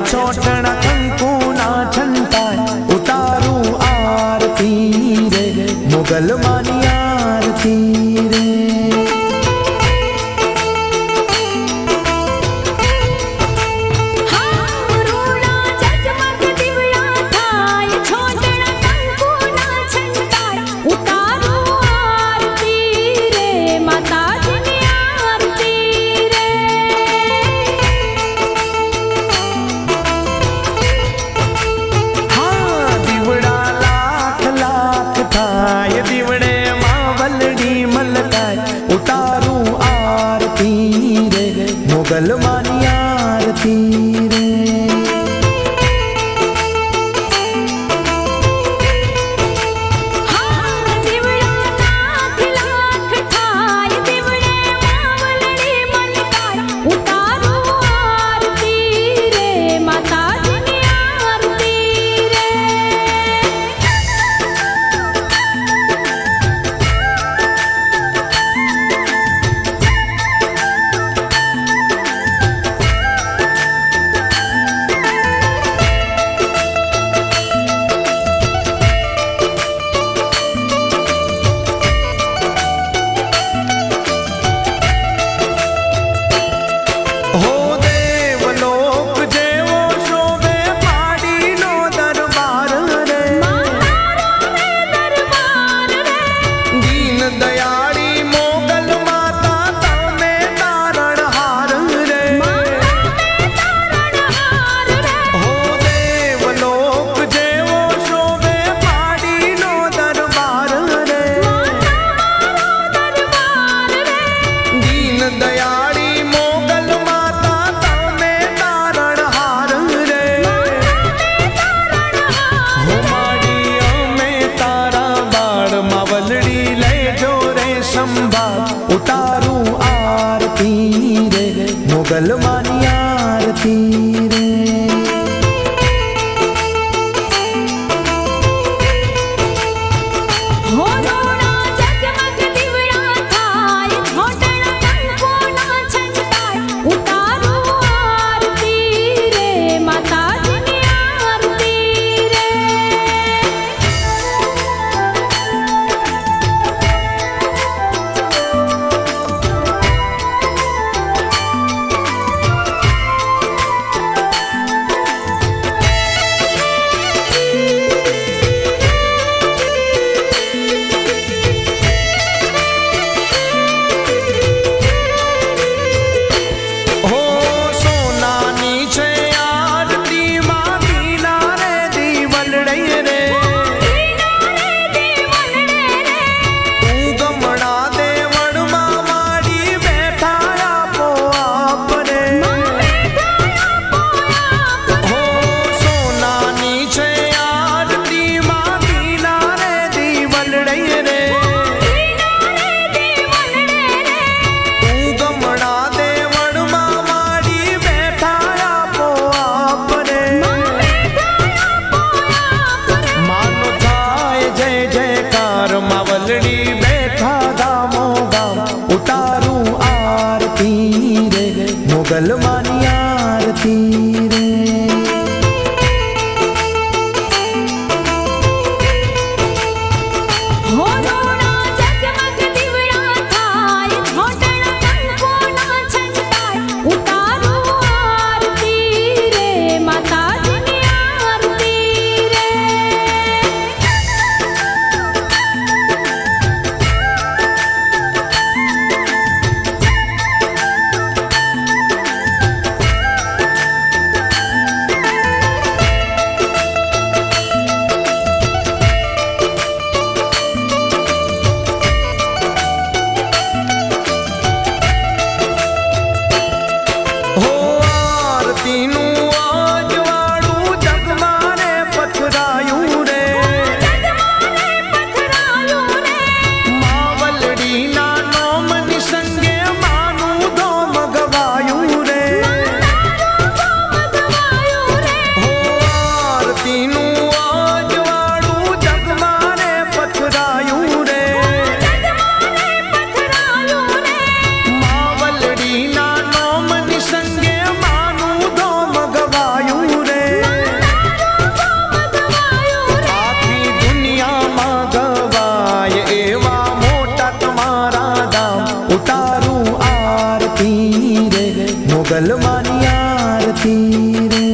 छोटना कंकु ना छंटाय उतारू आरती रे मुगल मानी आरती रे। मुगल मानी आरती रे। उतारू आरती रे मुगल मानी आरती रे। मुगल मानी आरती रे। મોગલ માની આરતી રે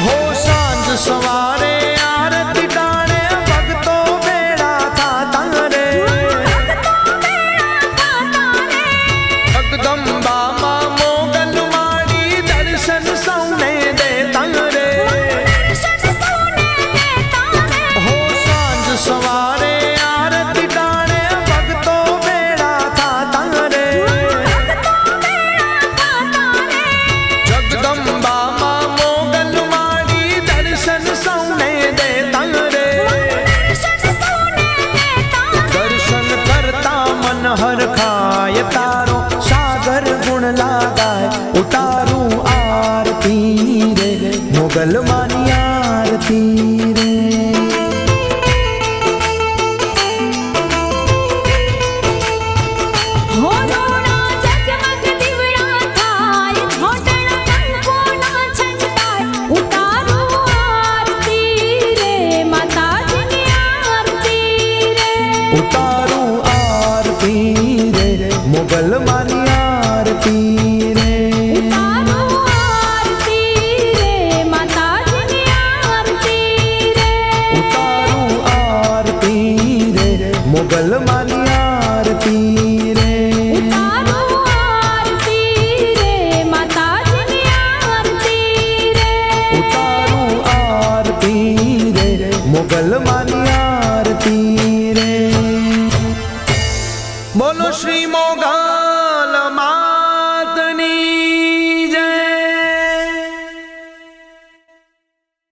हो सांझ सवारे आरती टाणे भगतो बेड़ा था तारे जगदंबा मां मोगल माड़ी दर्शन सौने दे तारे हो सांझ सवारे आरती टाणे भगतो बेड़ा था तारे जगदंबा सौने दे तारे दर्शन करता मन हर खाय तारो सागर गुण लागाय उतारू आरती रे मोगल मानी आरती रे उतारू आरती रे मोगल मानी आरती रे उतारू आरती रे माताजी आरती रे उतारू आरती रे मोगल मानी आरती रे उतारू आरती रे माताजी आरती रे उतारू आरती रे मोगल मानी आरती रे बोलो श्री मोगल मां।